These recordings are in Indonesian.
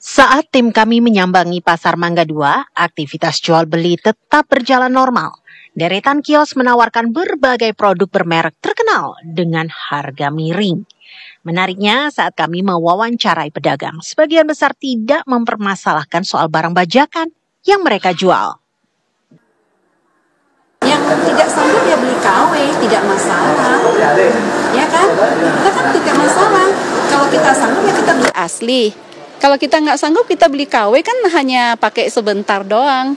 Saat tim kami menyambangi Pasar Mangga 2, aktivitas jual beli tetap berjalan normal. Deretan kios menawarkan berbagai produk bermerek terkenal dengan harga miring. Menariknya, saat kami mewawancarai pedagang, sebagian besar tidak mempermasalahkan soal barang bajakan yang mereka jual. Yang tidak sanggup ya beli KW, tidak masalah. Ya kan? Kita kan tidak masalah. Kalau kita sanggup ya kita beli asli. Kalau kita nggak sanggup kita beli KW kan hanya pakai sebentar doang.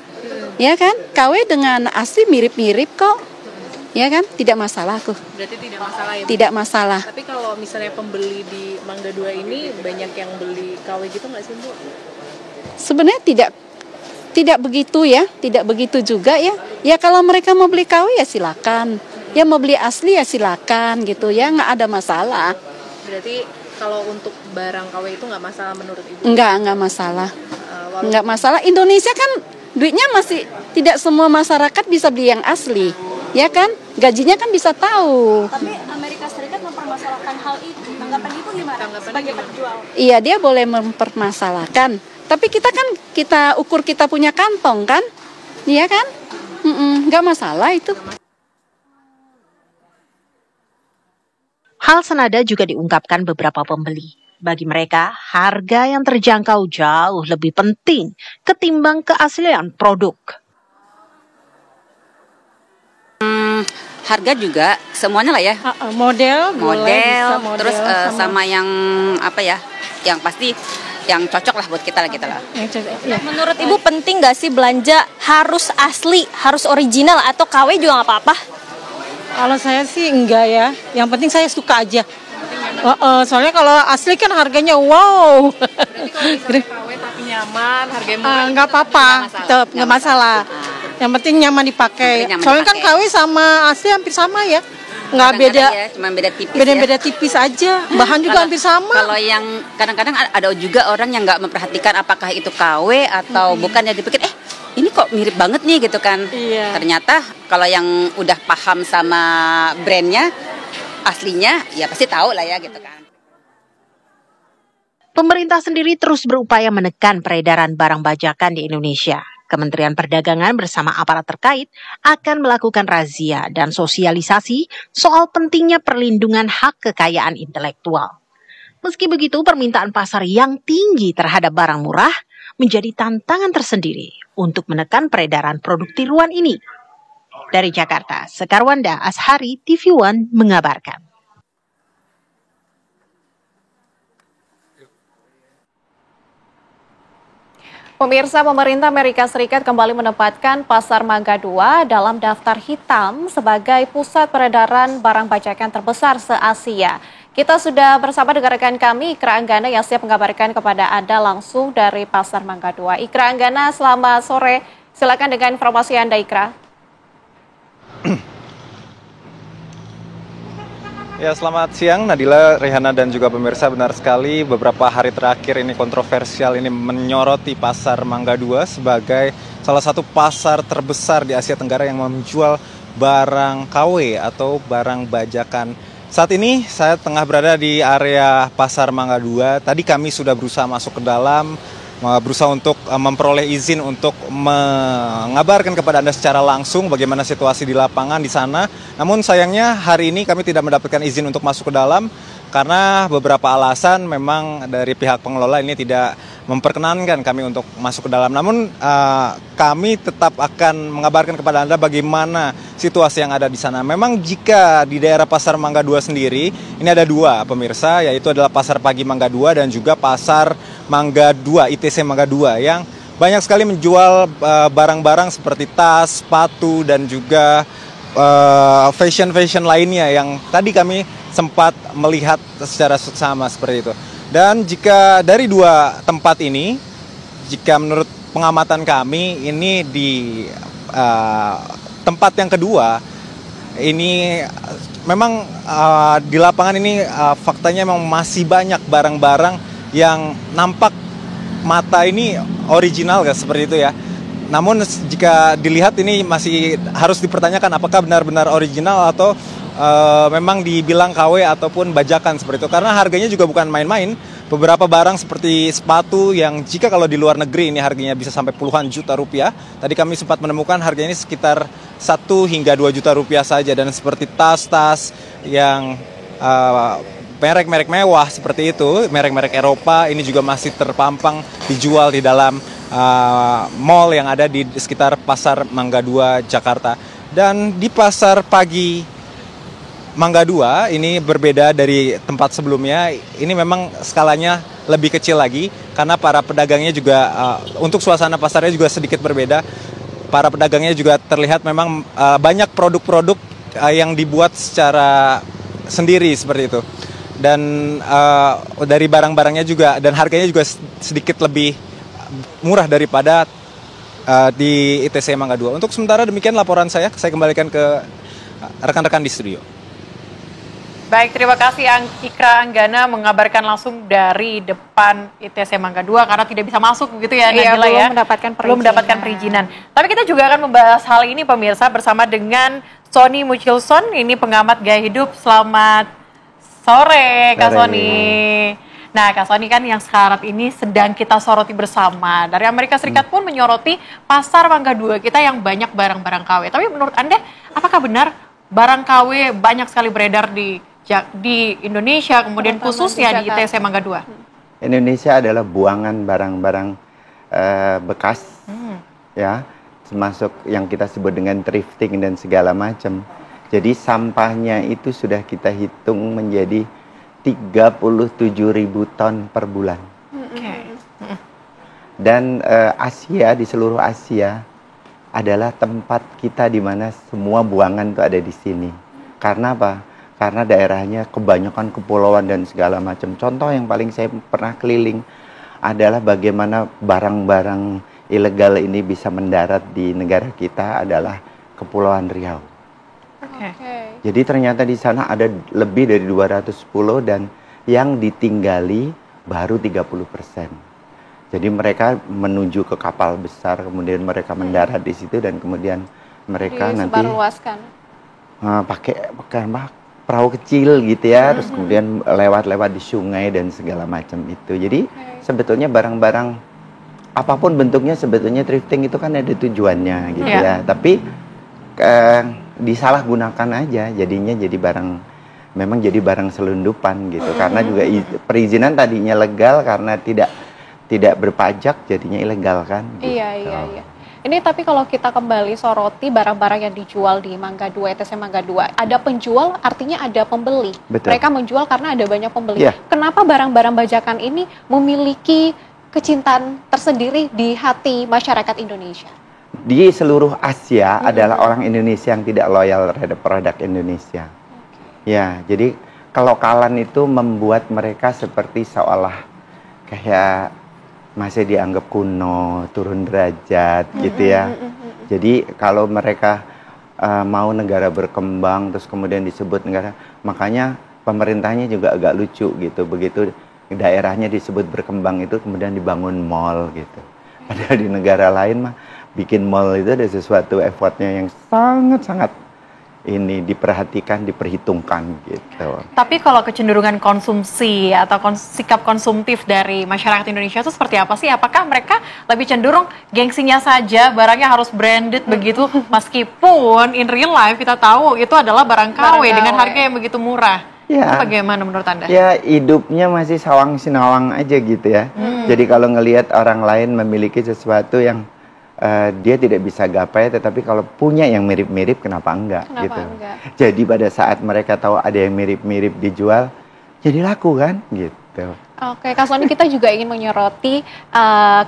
Ya kan? KW dengan asli mirip-mirip kok. Ya kan? Tidak masalah kok. Berarti tidak masalah ya? Tidak masalah. Tapi kalau misalnya pembeli di Mangga 2 ini banyak yang beli KW gitu nggak sih, Bu? Sebenarnya tidak begitu ya, tidak begitu juga ya. Ya kalau mereka mau beli KW ya silakan. Ya mau beli asli ya silakan gitu ya, nggak ada masalah. Berarti kalau untuk barang KW itu nggak masalah menurut Ibu? Nggak masalah. Nggak masalah. Indonesia kan duitnya masih tidak semua masyarakat bisa beli yang asli. Ya kan? Gajinya kan bisa tahu. Tapi Amerika Serikat mempermasalahkan hal itu. Tanggapan Ibu gimana? Sebagai penjual. Iya, dia boleh mempermasalahkan. Tapi kita ukur kita punya kantong kan? Iya kan? Nggak masalah itu. Hal senada juga diungkapkan beberapa pembeli. Bagi mereka, harga yang terjangkau jauh lebih penting ketimbang keaslian produk. Harga juga semuanya lah ya. Model Terus sama yang apa ya? Yang pasti yang cocok lah buat kita lah gitu lah. Menurut Ibu penting nggak sih belanja harus asli, harus original atau KW juga nggak apa-apa? Kalau saya sih enggak ya, yang penting saya suka aja. Soalnya kalau asli kan harganya wow. Berarti kalau misalnya KW tapi nyaman, harganya murah, Enggak apa-apa, tetap enggak masalah. Yang penting nyaman dipakai. Soalnya kan KW sama asli hampir sama ya. Enggak beda. Ya, cuma beda tipis Beda tipis aja. Bahan juga hampir sama. Kalau yang kadang-kadang ada juga orang yang nggak memperhatikan apakah itu KW atau bukan, ya dipikir ini kok mirip banget nih gitu kan. Iya. Ternyata kalau yang udah paham sama brandnya, aslinya ya pasti tahu lah ya gitu kan. Pemerintah sendiri terus berupaya menekan peredaran barang bajakan di Indonesia. Kementerian Perdagangan bersama aparat terkait akan melakukan razia dan sosialisasi soal pentingnya perlindungan hak kekayaan intelektual. Meski begitu, permintaan pasar yang tinggi terhadap barang murah menjadi tantangan tersendiri untuk menekan peredaran produk tiruan ini. Dari Jakarta, Sekarwanda Ashari, TV One mengabarkan. Pemirsa, pemerintah Amerika Serikat kembali menempatkan Pasar Mangga 2 dalam daftar hitam sebagai pusat peredaran barang bajakan terbesar se-Asia. Kita sudah bersama dengan rekan kami, Ikra Anggana, yang siap mengabarkan kepada Anda langsung dari Pasar Mangga 2. Ikra Anggana, selamat sore. Silakan dengan informasi Anda, Ikra. Ya, selamat siang Nadila, Rehana dan juga pemirsa. Benar sekali, beberapa hari terakhir ini kontroversial ini menyoroti Pasar Mangga 2 sebagai salah satu pasar terbesar di Asia Tenggara yang menjual barang KW atau barang bajakan. Saat ini saya tengah berada di area Pasar Mangga 2. Tadi kami sudah berusaha masuk ke dalam, berusaha untuk memperoleh izin untuk mengabarkan kepada Anda secara langsung bagaimana situasi di lapangan di sana. Namun sayangnya hari ini kami tidak mendapatkan izin untuk masuk ke dalam karena beberapa alasan memang dari pihak pengelola ini tidak memperkenankan kami untuk masuk ke dalam. Namun kami tetap akan mengabarkan kepada Anda bagaimana situasi yang ada di sana. Memang jika di daerah Pasar Mangga 2 sendiri, ini ada dua pemirsa, yaitu adalah Pasar Pagi Mangga 2 dan juga Pasar Mangga 2, ITC Mangga 2, yang banyak sekali menjual barang-barang seperti tas, sepatu, dan juga fashion lainnya yang tadi kami sempat melihat secara seksama seperti itu. Dan jika dari dua tempat ini, jika menurut pengamatan kami, ini di tempat yang kedua, ini memang di lapangan ini faktanya memang masih banyak barang-barang yang nampak mata ini original seperti itu ya. namun jika dilihat ini masih harus dipertanyakan apakah benar-benar original atau memang dibilang KW ataupun bajakan seperti itu. Karena harganya juga bukan main-main. Beberapa barang seperti sepatu yang jika kalau di luar negeri ini harganya bisa sampai puluhan juta rupiah. Tadi kami sempat menemukan harganya ini sekitar 1 hingga 2 juta rupiah saja. Dan seperti tas-tas yang merek-merek mewah seperti itu, merek-merek Eropa ini juga masih terpampang dijual di dalam mall yang ada di sekitar Pasar Mangga 2 Jakarta. Dan di pasar pagi Mangga 2 ini berbeda dari tempat sebelumnya. Ini memang skalanya lebih kecil lagi karena para pedagangnya juga untuk suasana pasarnya juga sedikit berbeda. Para pedagangnya juga terlihat memang banyak produk-produk yang dibuat secara sendiri seperti itu. Dan dari barang-barangnya juga dan harganya juga sedikit lebih murah daripada di ITC Mangga 2. Untuk sementara demikian laporan saya kembalikan ke rekan-rekan di studio. Baik, terima kasih Ikra Anggana mengabarkan langsung dari depan ITC Mangga 2 karena tidak bisa masuk begitu ya Najila ya. Belum mendapatkan perizinan. Tapi kita juga akan membahas hal ini pemirsa bersama dengan Sony Muchilson, ini pengamat gaya hidup. Selamat sore Kak Sony. Nah Kak Sony kan yang sekarang ini sedang kita soroti bersama. Dari Amerika Serikat pun menyoroti pasar Mangga 2 kita yang banyak barang-barang KW. Tapi menurut Anda apakah benar barang KW banyak sekali beredar di Indonesia, kemudian khususnya di ITC Mangga 2? Indonesia adalah buangan barang-barang bekas, ya, termasuk yang kita sebut dengan thrifting dan segala macam. Jadi sampahnya itu sudah kita hitung menjadi 37.000 ton per bulan. Dan Asia, di seluruh Asia adalah tempat kita di mana semua buangan itu ada di sini. Karena apa? Karena daerahnya kebanyakan kepulauan dan segala macam. Contoh yang paling saya pernah keliling adalah bagaimana barang-barang ilegal ini bisa mendarat di negara kita adalah Kepulauan Riau. Jadi ternyata di sana ada lebih dari 200 pulau dan yang ditinggali baru 30%. Jadi mereka menuju ke kapal besar, kemudian mereka mendarat di situ dan kemudian mereka nanti pakai perahu kecil gitu ya, terus kemudian lewat-lewat di sungai dan segala macam itu. Jadi sebetulnya barang-barang apapun bentuknya sebetulnya thrifting itu kan ada tujuannya gitu ya. Tapi disalahgunakan aja, jadinya jadi barang, memang jadi barang selundupan gitu. Karena juga perizinan tadinya legal karena tidak berpajak jadinya ilegal kan. Gitu. Iya. Ini tapi kalau kita kembali soroti barang-barang yang dijual di Mangga 2, ITC Mangga 2, ada penjual artinya ada pembeli. Betul. Mereka menjual karena ada banyak pembeli. Kenapa barang-barang bajakan ini memiliki kecintaan tersendiri di hati masyarakat Indonesia? Di seluruh Asia adalah orang Indonesia yang tidak loyal terhadap produk Indonesia. Ya, jadi kelokalan itu membuat mereka seperti seolah kayak masih dianggap kuno, turun derajat gitu ya. Jadi kalau mereka mau negara berkembang terus kemudian disebut negara, makanya pemerintahnya juga agak lucu gitu. Begitu daerahnya disebut berkembang itu kemudian dibangun mall gitu. Padahal di negara lain mah bikin mall itu ada sesuatu effortnya yang sangat-sangat ini diperhatikan, diperhitungkan gitu. Tapi kalau kecenderungan konsumsi atau sikap konsumtif dari masyarakat Indonesia itu seperti apa sih? Apakah mereka lebih cenderung gengsinya saja, barangnya harus branded begitu, meskipun in real life kita tahu itu adalah barang KW dengan harga yang begitu murah. Ya. Itu bagaimana menurut Anda? Ya hidupnya masih sawang sinawang aja gitu ya. Jadi kalau ngelihat orang lain memiliki sesuatu yang dia tidak bisa gapai, tetapi kalau punya yang mirip-mirip kenapa enggak gitu. Jadi pada saat mereka tahu ada yang mirip-mirip dijual, jadi laku kan gitu. Oke, Kak Sony, kita juga ingin menyoroti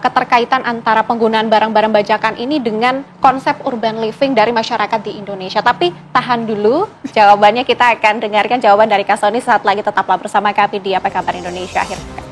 keterkaitan antara penggunaan barang-barang bajakan ini dengan konsep urban living dari masyarakat di Indonesia. Tapi tahan dulu jawabannya, kita akan dengarkan jawaban dari Kak Sony saat lagi. Tetaplah bersama kami di Apa Kabar Indonesia akhir pekan.